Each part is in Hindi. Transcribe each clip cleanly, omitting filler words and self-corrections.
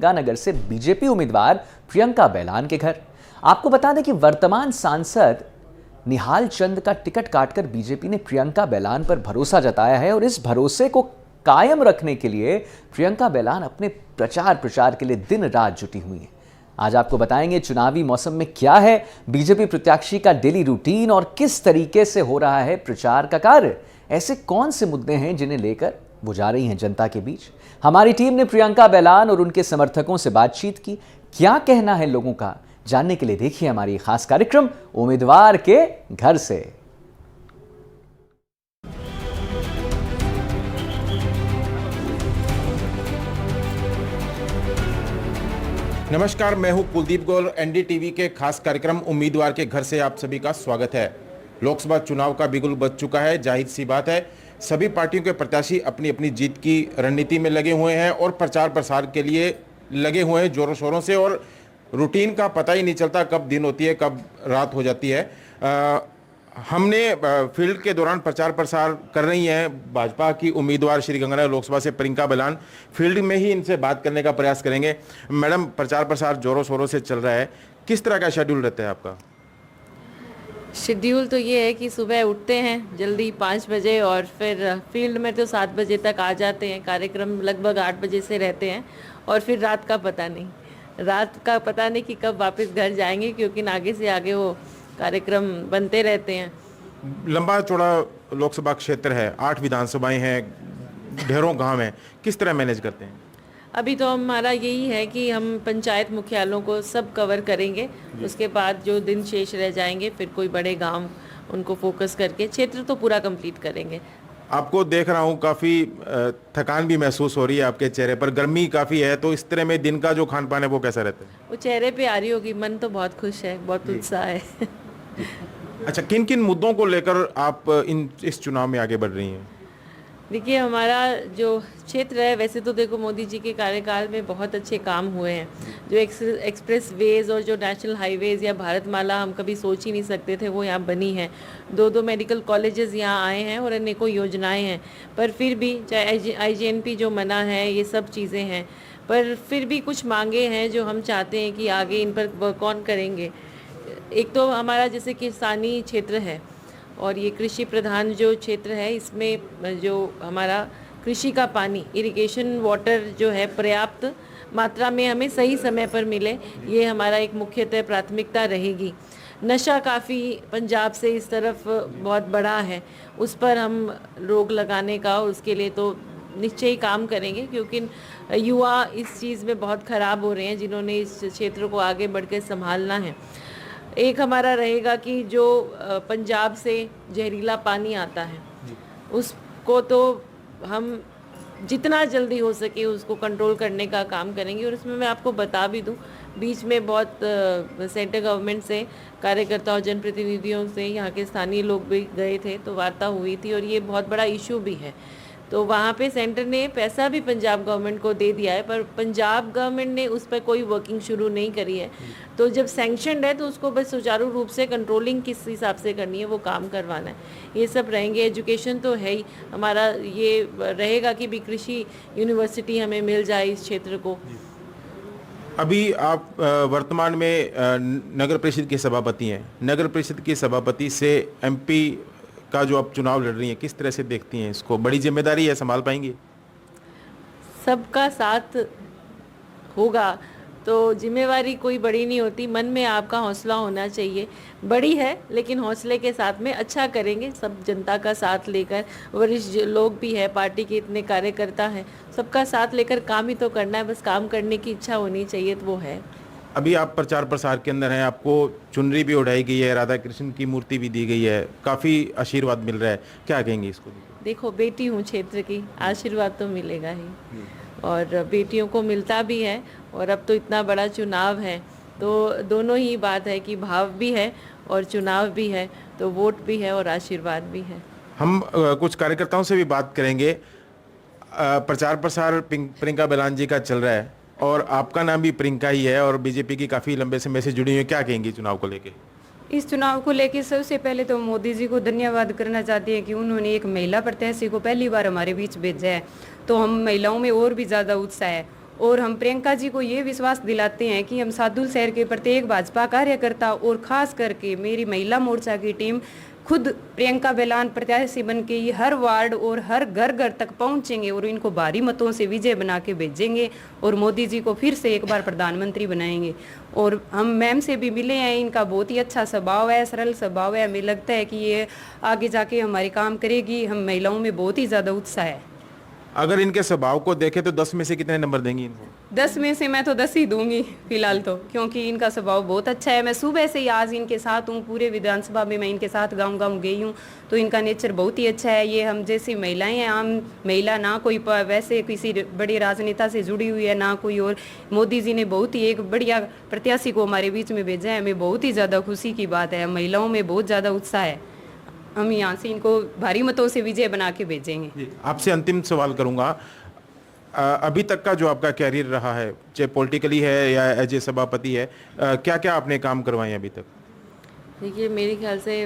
गंगानगर से बीजेपी उम्मीदवार प्रियंका बैलान के घर। आपको बता दें कि वर्तमान सांसद निहाल चंद का टिकट काटकर बीजेपी ने प्रियंका बैलान पर भरोसा जताया है और इस भरोसे को कायम रखने के लिए प्रियंका बैलान अपने प्रचार के लिए दिन रात जुटी हुई हैं। आज आपको बताएंगे चुनावी मौसम में क्या है बीजेपी प्रत्याशी का डेली रूटीन और किस तरीके से हो रहा है प्रचार का कार्य। ऐसे कौन से मुद्दे हैं जिन्हें लेकर वो जा रही हैं जनता के बीच। हमारी टीम ने प्रियंका बैलान और उनके समर्थकों से बातचीत की। क्या कहना है लोगों का, जानने के लिए देखिए हमारी खास कार्यक्रम उम्मीदवार के घर से। नमस्कार, मैं हूं कुलदीप गौर। एनडीटीवी के खास कार्यक्रम उम्मीदवार के घर से आप सभी का स्वागत है। लोकसभा चुनाव का बिगुल बज चुका है। जाहिर सी बात है, सभी पार्टियों के प्रत्याशी अपनी अपनी जीत की रणनीति में लगे हुए हैं और प्रचार प्रसार के लिए लगे हुए हैं जोरों शोरों से, और रूटीन का पता ही नहीं चलता कब दिन होती है कब रात हो जाती है। हमने फील्ड के दौरान प्रचार प्रसार कर रही हैं भाजपा की उम्मीदवार श्री गंगानगर लोकसभा से प्रियंका बैलान। फील्ड में ही इनसे बात करने का प्रयास करेंगे। मैडम, प्रचार प्रसार जोरों शोरों से चल रहा है, किस तरह का शेड्यूल रहता है आपका? शेड्यूल तो ये है कि सुबह उठते हैं जल्दी 5 बजे और फिर फील्ड में तो 7 बजे तक आ जाते हैं। कार्यक्रम लगभग 8 बजे से रहते हैं और फिर रात का पता नहीं कि कब वापस घर जाएंगे, क्योंकि आगे से आगे वो कार्यक्रम बनते रहते हैं। लंबा चौड़ा लोकसभा क्षेत्र है, 8 विधानसभाएं हैं, ढेरों गांव हैं, किस तरह मैनेज करते हैं? अभी तो हमारा यही है कि हम पंचायत मुख्यालयों को सब कवर करेंगे, उसके बाद जो दिन शेष रह जाएंगे फिर कोई बड़े गांव उनको फोकस करके क्षेत्र तो पूरा कंप्लीट करेंगे। आपको देख रहा हूँ, काफ़ी थकान भी महसूस हो रही है आपके चेहरे पर, गर्मी काफ़ी है, तो इस तरह में दिन का जो खान पान है वो कैसा रहता है? वो चेहरे पे आ रही होगी, मन तो बहुत खुश है, बहुत उत्साह है। अच्छा, किन किन मुद्दों को लेकर आप इस चुनाव में आगे बढ़ रही हैं? देखिए, हमारा जो क्षेत्र है, वैसे तो देखो मोदी जी के कार्यकाल में बहुत अच्छे काम हुए हैं। जो एक्सप्रेस वेज और जो नेशनल हाईवेज या भारतमाला हम कभी सोच ही नहीं सकते थे, वो यहाँ बनी है। 2 मेडिकल कॉलेजेस यहाँ आए हैं और अनेकों योजनाएं हैं। पर फिर भी चाहे आईजीएनपी जो मना है, ये सब चीज़ें हैं, पर फिर भी कुछ मांगे हैं जो हम चाहते हैं कि आगे इन पर वर्क ऑन करेंगे। एक तो हमारा जैसे किसानी क्षेत्र है और ये कृषि प्रधान जो क्षेत्र है, इसमें जो हमारा कृषि का पानी, इरिगेशन वाटर जो है, पर्याप्त मात्रा में हमें सही समय पर मिले, ये हमारा एक मुख्यतः प्राथमिकता रहेगी। नशा काफ़ी पंजाब से इस तरफ बहुत बड़ा है, उस पर हम रोक लगाने का, और उसके लिए तो निश्चय ही काम करेंगे, क्योंकि युवा इस चीज़ में बहुत ख़राब हो रहे हैं जिन्होंने इस क्षेत्र को आगे बढ़ के संभालना है। एक हमारा रहेगा कि जो पंजाब से जहरीला पानी आता है, उसको तो हम जितना जल्दी हो सके उसको कंट्रोल करने का काम करेंगे। और इसमें मैं आपको बता भी दूं, बीच में बहुत सेंट्रल गवर्नमेंट से कार्यकर्ताओं, जनप्रतिनिधियों से, यहाँ के स्थानीय लोग भी गए थे, तो वार्ता हुई थी और ये बहुत बड़ा इशू भी है। तो वहाँ पे सेंटर ने पैसा भी पंजाब गवर्नमेंट को दे दिया है, पर पंजाब गवर्नमेंट ने उस पर कोई वर्किंग शुरू नहीं करी है। तो जब सैंक्शनड है तो उसको बस सुचारू रूप से कंट्रोलिंग किस हिसाब से करनी है वो काम करवाना है। ये सब रहेंगे। एजुकेशन तो है ही, हमारा ये रहेगा कि भी कृषि यूनिवर्सिटी हमें मिल जाए इस क्षेत्र को। अभी आप वर्तमान में नगर परिषद के सभापति हैं। नगर परिषद के सभापति से एमपी का जो आप चुनाव लड़ रही हैं, किस तरह से देखती हैं इसको? बड़ी जिम्मेदारी है, संभाल पाएंगी? सबका साथ होगा तो जिम्मेवारी कोई बड़ी नहीं होती, मन में आपका हौसला होना चाहिए। बड़ी है लेकिन हौसले के साथ में अच्छा करेंगे, सब जनता का साथ लेकर। वरिष्ठ लोग भी है, पार्टी के इतने कार्यकर्ता हैं, सबका साथ लेकर काम ही तो करना है, बस काम करने की इच्छा होनी चाहिए, तो वो है। अभी आप प्रचार प्रसार के अंदर हैं, आपको चुनरी भी उठाई गई है, राधा कृष्ण की मूर्ति भी दी गई है, काफ़ी आशीर्वाद मिल रहा है, क्या कहेंगे इसको? देखो, बेटी हूँ क्षेत्र की, आशीर्वाद तो मिलेगा ही, और बेटियों को मिलता भी है। और अब तो इतना बड़ा चुनाव है, तो दोनों ही बात है कि भाव भी है और चुनाव भी है, तो वोट भी है और आशीर्वाद भी है। हम कुछ कार्यकर्ताओं से भी बात करेंगे। प्रचार प्रसार प्रियंका बैलान जी का चल रहा है और आपका नाम भी प्रियंका ही है और बीजेपी की काफ़ी लंबे समय से जुड़ी हुई है, क्या कहेंगी चुनाव को लेके? इस चुनाव को लेकर सबसे पहले तो मोदी जी को धन्यवाद करना चाहते हैं कि उन्होंने एक महिला प्रत्याशी को पहली बार हमारे बीच भेजा है, तो हम महिलाओं में और भी ज़्यादा उत्साह है। और हम प्रियंका जी को ये विश्वास दिलाते हैं कि हम सादुल शहर के प्रत्येक भाजपा कार्यकर्ता और खास करके मेरी महिला मोर्चा की टीम खुद प्रियंका बेलान प्रत्याशी बन के ये हर वार्ड और हर घर घर तक पहुंचेंगे और इनको भारी मतों से विजय बना के भेजेंगे और मोदी जी को फिर से एक बार प्रधानमंत्री बनाएंगे। और हम मैम से भी मिले हैं, इनका बहुत ही अच्छा स्वभाव है, सरल स्वभाव है, हमें लगता है कि ये आगे जाके हमारे काम करेगी। हम महिलाओं में बहुत ही ज़्यादा उत्साह है। अगर इनके स्वभाव को देखें तो 10 में से कितने नंबर देंगी इनको? 10 में से मैं तो 10 ही दूंगी फिलहाल तो, क्योंकि इनका स्वभाव बहुत अच्छा है। मैं सुबह से ही आज इनके साथ हूँ, पूरे विधानसभा में मैं इनके साथ गांव गांव गई हूँ, तो इनका नेचर बहुत ही अच्छा है। ये हम जैसी महिलाएं हैं, आम महिला, ना कोई वैसे किसी बड़े राजनेता से जुड़ी हुई है ना कोई और। मोदी जी ने बहुत ही एक बढ़िया प्रत्याशी को हमारे बीच में भेजा है, हमें बहुत ही ज़्यादा खुशी की बात है। महिलाओं में बहुत ज़्यादा उत्साह है, हम यहाँ से इनको भारी मतों से विजय बना के भेजेंगे। आपसे अंतिम सवाल करूंगा, अभी तक का जो आपका कैरियर रहा है, चाहे पॉलिटिकली है या एज ए सभापति है, क्या क्या आपने काम करवाए अभी तक? देखिए, मेरे ख्याल से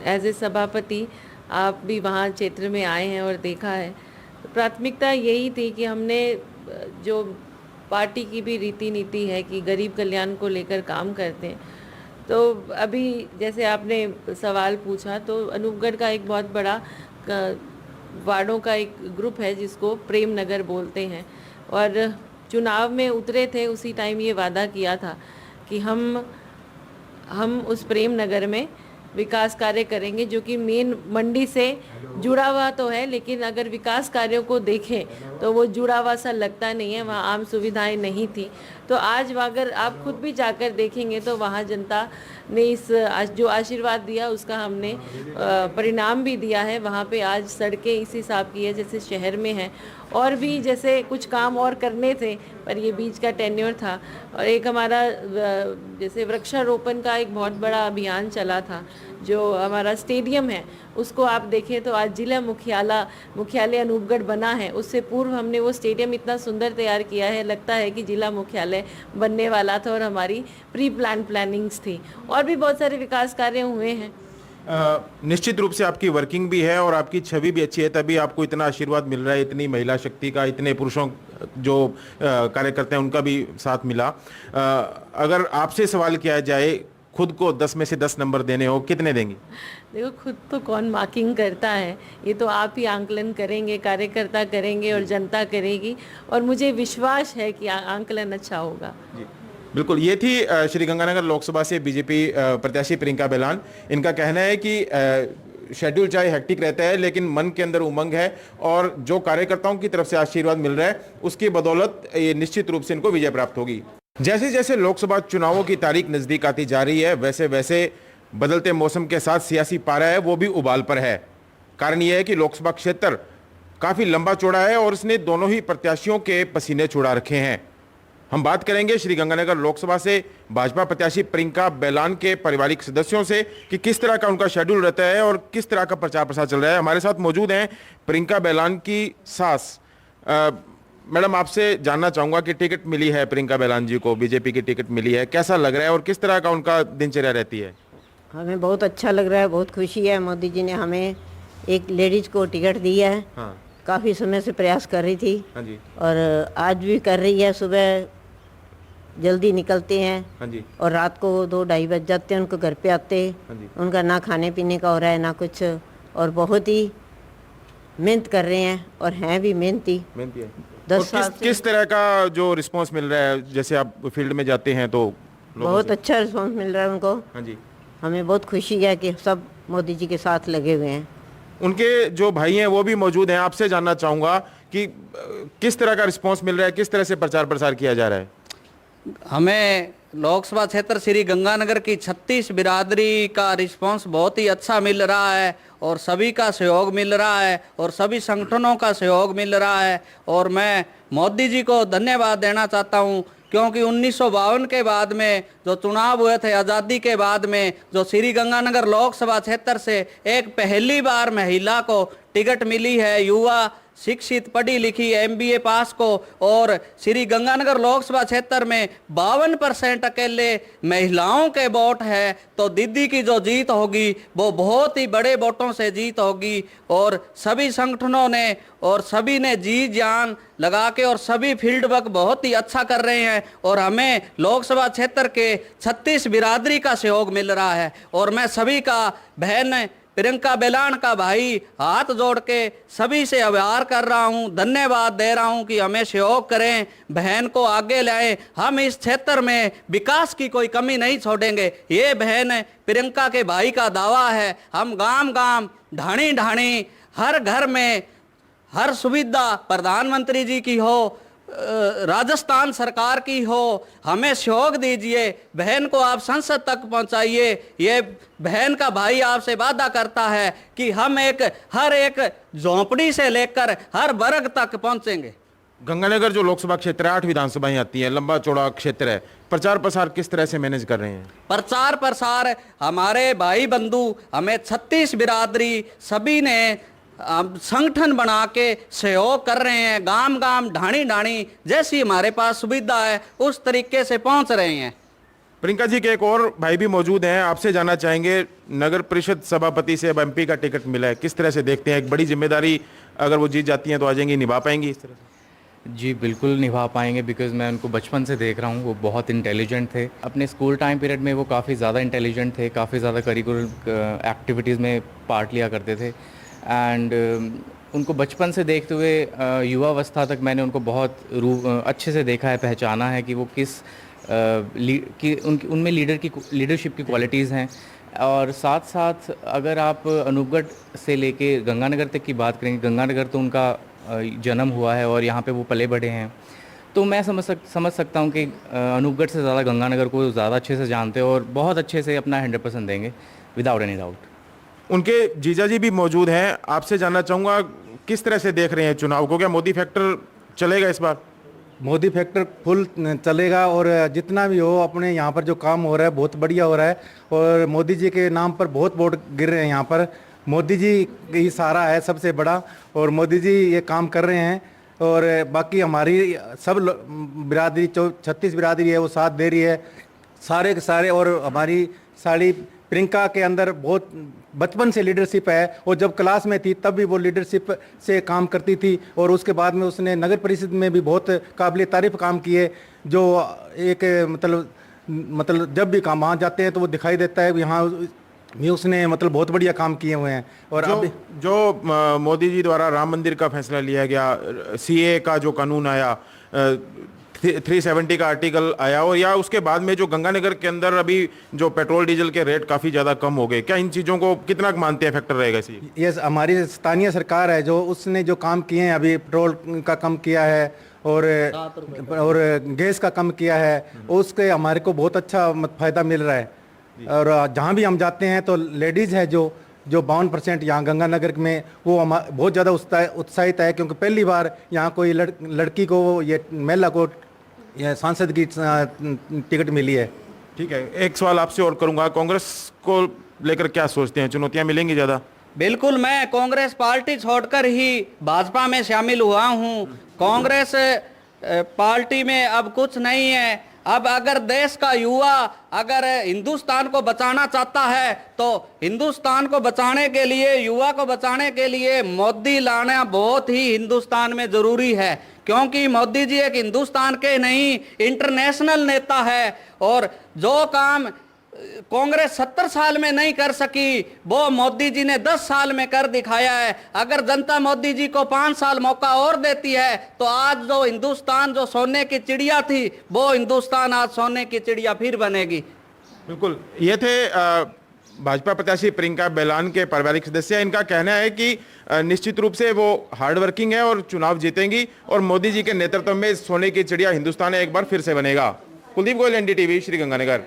एज ए सभापति आप भी वहाँ क्षेत्र में आए हैं और देखा है, तो प्राथमिकता यही थी कि हमने जो पार्टी की भी रीति नीति है कि गरीब कल्याण को लेकर काम करते हैं। तो अभी जैसे आपने सवाल पूछा, तो अनूपगढ़ का एक बहुत बड़ा वार्डों का एक ग्रुप है जिसको प्रेम नगर बोलते हैं, और चुनाव में उतरे थे उसी टाइम ये वादा किया था कि हम उस प्रेम नगर में विकास कार्य करेंगे, जो कि मेन मंडी से जुड़ा हुआ तो है, लेकिन अगर विकास कार्यों को देखें तो वो जुड़ा हुआ सा लगता नहीं है, वहाँ आम सुविधाएं नहीं थी। तो आज अगर आप खुद भी जाकर देखेंगे तो वहाँ जनता ने इस जो आशीर्वाद दिया उसका हमने परिणाम भी दिया है। वहाँ पे आज सड़कें इस हिसाब की है जैसे शहर में है, और भी जैसे कुछ काम और करने थे पर ये बीच का टेन्योर था। और एक हमारा जैसे वृक्षारोपण का एक बहुत बड़ा अभियान चला था, जो हमारा स्टेडियम है उसको आप देखें तो आज जिला मुख्यालय अनूपगढ़ बना है, उससे पूर्व हमने वो स्टेडियम इतना सुंदर तैयार किया है, लगता है कि जिला मुख्यालय बनने वाला था, और हमारी प्री प्लानिंग्स थी। और भी बहुत सारे विकास कार्य हुए हैं। निश्चित रूप से आपकी वर्किंग भी है और आपकी छवि भी अच्छी है, तभी आपको इतना आशीर्वाद मिल रहा है, इतनी महिला शक्ति का, इतने पुरुषों जो कार्य करते हैं उनका भी साथ मिला। अगर आपसे सवाल किया जाए, खुद को 10 में से 10 नंबर देने हो, कितने देंगी? देखो, खुद तो कौन मार्किंग करता है, ये तो आप ही आंकलन करेंगे, कार्यकर्ता करेंगे और जनता करेगी, और मुझे विश्वास है कि आंकलन अच्छा होगा। जी बिल्कुल। ये थी श्रीगंगानगर लोकसभा से बीजेपी प्रत्याशी प्रियंका बेलान। इनका कहना है कि शेड्यूल चाहे हेक्टिक रहता है लेकिन मन के अंदर उमंग है, और जो कार्यकर्ताओं की तरफ से आशीर्वाद मिल रहा है उसकी बदौलत ये निश्चित रूप से इनको विजय प्राप्त होगी। जैसे जैसे लोकसभा चुनावों की तारीख नजदीक आती जा रही है, वैसे वैसे बदलते मौसम के साथ सियासी पारा है वो भी उबाल पर है। कारण यह है कि लोकसभा क्षेत्र काफी लंबा चौड़ा है और इसने दोनों ही प्रत्याशियों के पसीने छुड़ा रखे हैं। हम बात करेंगे श्रीगंगानगर लोकसभा से भाजपा प्रत्याशी प्रियंका बेलान के पारिवारिक सदस्यों से कि किस तरह का उनका शेड्यूल रहता है और किस तरह का प्रचार प्रसार चल रहा है। हमारे साथ मौजूद हैं प्रियंका बेलान की सास। मैडम, आपसे जानना चाहूंगा कि टिकट मिली है प्रियंका बेलान जी को, बीजेपी की टिकट मिली है, कैसा लग रहा है और किस तरह का उनका दिनचर्या रहती है? हमें बहुत अच्छा लग रहा है, बहुत खुशी है। मोदी जी ने हमें एक लेडीज को टिकट दिया है। हाँ। काफ़ी समय से प्रयास कर रही थी। हाँ जी। और आज भी कर रही है। सुबह जल्दी निकलते हैं। हाँ जी। और रात को 2-2:30 बज जाते हैं उनको घर पे आते। हाँ जी। उनका ना खाने पीने का हो रहा है ना कुछ, और बहुत ही मेहनत कर रहे हैं और हैं भी मेहनती। मेहनती है। 10 और साल किस तरह का जो रिस्पांस मिल रहा है, जैसे आप फील्ड में जाते हैं तो बहुत अच्छा रिस्पॉन्स मिल रहा है उनको। हाँ जी। हमें बहुत खुशी है कि सब मोदी जी के साथ लगे हुए हैं। उनके जो भाई हैं वो भी मौजूद हैं। आपसे जानना चाहूंगा कि किस तरह का रिस्पांस मिल रहा है, किस तरह से प्रचार प्रसार किया जा रहा है? हमें लोकसभा क्षेत्र श्री गंगानगर की 36 बिरादरी का रिस्पांस बहुत ही अच्छा मिल रहा है, और सभी का सहयोग मिल रहा है और सभी संगठनों का सहयोग मिल रहा है। और मैं मोदी जी को धन्यवाद देना चाहता हूं, क्योंकि 1952 के बाद में जो चुनाव हुए थे, आज़ादी के बाद में जो श्री गंगानगर लोकसभा क्षेत्र से एक पहली बार महिला को टिकट मिली है, युवा शिक्षित पढ़ी लिखी MBA पास को, और श्री गंगानगर लोकसभा क्षेत्र में 52% अकेले महिलाओं के वोट है, तो दीदी की जो जीत होगी वो बहुत ही बड़े वोटों से जीत होगी। और सभी संगठनों ने और सभी ने जी जान लगा के और सभी फील्ड वर्क बहुत ही अच्छा कर रहे हैं, और हमें लोकसभा क्षेत्र के 36 बिरादरी का सहयोग मिल रहा है। और मैं सभी का, बहन प्रियंका बेलान का भाई, हाथ जोड़ के सभी से आभार कर रहा हूं, धन्यवाद दे रहा हूं कि हमें सहयोग करें, बहन को आगे लाएं। हम इस क्षेत्र में विकास की कोई कमी नहीं छोड़ेंगे। ये बहन प्रियंका के भाई का दावा है। हम गांव गांव, ढाणी ढाणी, हर घर में हर सुविधा प्रधानमंत्री जी की हो, राजस्थान सरकार की हो, हमें सहयोग दीजिए, बहन को आप संसद तक पहुंचाइए। ये बहन का भाई आपसे वादा करता है कि हम हर एक झोंपड़ी से लेकर हर वर्ग तक पहुंचेंगे। गंगानगर जो लोकसभा क्षेत्र है, 8 विधानसभाएं आती हैं, लंबा चौड़ा क्षेत्र है, प्रचार प्रसार किस तरह से मैनेज कर रहे हैं? प्रचार प्रसार हमारे भाई बंधु, हमें 36 बिरादरी सभी ने संगठन बना के सहयोग कर रहे हैं। गांव गांव, ढाणी ढाणी, जैसी हमारे पास सुविधा है उस तरीके से पहुंच रहे हैं। प्रियंका जी के एक और भाई भी मौजूद हैं, आपसे जानना चाहेंगे, नगर परिषद सभापति से अब MP का टिकट मिला है, किस तरह से देखते हैं? एक बड़ी जिम्मेदारी, अगर वो जीत जाती हैं तो आ जाएंगी, निभा पाएंगी इस तरह से? जी बिल्कुल निभा पाएंगे, बिकॉज़ मैं उनको बचपन से देख रहा हूँ, वो बहुत इंटेलिजेंट थे। अपने स्कूल टाइम पीरियड में वो काफ़ी ज़्यादा इंटेलिजेंट थे, काफ़ी ज़्यादा करिकुलर एक्टिविटीज़ में पार्ट लिया करते थे। एंड उनको बचपन से देखते हुए युवावस्था तक मैंने उनको बहुत अच्छे से देखा है, पहचाना है कि वो किस उनमें लीडरशिप की क्वालिटीज़ हैं। और साथ साथ अगर आप अनूपगढ़ से लेके गंगानगर तक की बात करेंगे, गंगानगर तो उनका जन्म हुआ है और यहाँ पे वो पले बढ़े हैं, तो मैं समझ सकता हूँ कि अनूपगढ़ से ज़्यादा गंगानगर को ज़्यादा अच्छे से जानते हैं और बहुत अच्छे से अपना 100% देंगे, विदाउट एनी डाउट। उनके जीजा जी भी मौजूद हैं, आपसे जानना चाहूँगा किस तरह से देख रहे हैं चुनाव को? क्या मोदी फैक्टर चलेगा इस बार? मोदी फैक्टर फुल चलेगा, और जितना भी हो अपने यहाँ पर जो काम हो रहा है बहुत बढ़िया हो रहा है, और मोदी जी के नाम पर बहुत वोट गिर रहे हैं यहाँ पर। मोदी जी ही सहारा है सबसे बड़ा, और मोदी जी ये काम कर रहे हैं। और बाकी हमारी सब बिरादरी 36 बिरादरी है वो साथ दे रही है, सारे के सारे। और हमारी साड़ी प्रियंका के अंदर बहुत बचपन से लीडरशिप है, और जब क्लास में थी तब भी वो लीडरशिप से काम करती थी, और उसके बाद में उसने नगर परिषद में भी बहुत काबिल तारीफ काम किए। जो एक मतलब जब भी काम वहाँ जाते हैं तो वो दिखाई देता है यहाँ भी उसने मतलब बहुत बढ़िया काम किए हुए हैं। और जो मोदी जी द्वारा राम मंदिर का फैसला लिया गया, CA का जो कानून आया, 370 का आर्टिकल आया, और या उसके बाद में जो गंगानगर के अंदर अभी जो पेट्रोल डीजल के रेट काफ़ी ज़्यादा कम हो गए, क्या इन चीज़ों को कितना मानते हैं फैक्टर रहेगा इसी? ये हमारी स्थानीय सरकार है जो उसने जो काम किए हैं, अभी पेट्रोल का कम किया है और गैस का कम किया है, उसके हमारे को बहुत अच्छा फ़ायदा मिल रहा है। और जहाँ भी हम जाते हैं तो लेडीज़ है जो 52% यहाँ गंगानगर में, वो बहुत ज़्यादा उत्साहित है, क्योंकि पहली बार यहाँ कोई लड़की को, ये महिला को यह सांसद की टिकट मिली है। ठीक है, एक सवाल आपसे और करूंगा, कांग्रेस को लेकर क्या सोचते हैं, चुनौतियां मिलेंगी ज़्यादा? बिल्कुल, मैं कांग्रेस पार्टी छोड़कर ही भाजपा में शामिल हुआ हूं। कांग्रेस पार्टी में अब कुछ नहीं है। अब अगर देश का युवा अगर हिंदुस्तान को बचाना चाहता है, तो हिंदुस्तान को बचाने के लिए, युवा को बचाने के लिए मोदी लाना बहुत ही हिंदुस्तान में जरूरी है, क्योंकि मोदी जी एक हिंदुस्तान के नहीं इंटरनेशनल नेता है। और जो काम कांग्रेस 70 साल में नहीं कर सकी, वो मोदी जी ने 10 साल में कर दिखाया है। अगर जनता मोदी जी को 5 साल मौका और देती है, तो आज जो हिंदुस्तान जो सोने की चिड़िया थी, वो हिंदुस्तान आज सोने की चिड़िया फिर बनेगी। बिल्कुल, ये थे भाजपा प्रत्याशी प्रियंका बेलान के पारिवारिक सदस्य। इनका कहना है कि निश्चित रूप से वो हार्ड वर्किंग है और चुनाव जीतेंगी, और मोदी जी के नेतृत्व में सोने की चिड़िया हिंदुस्तान एक बार फिर से बनेगा। कुलदीप गोयल, NDTV, श्री गंगानगर।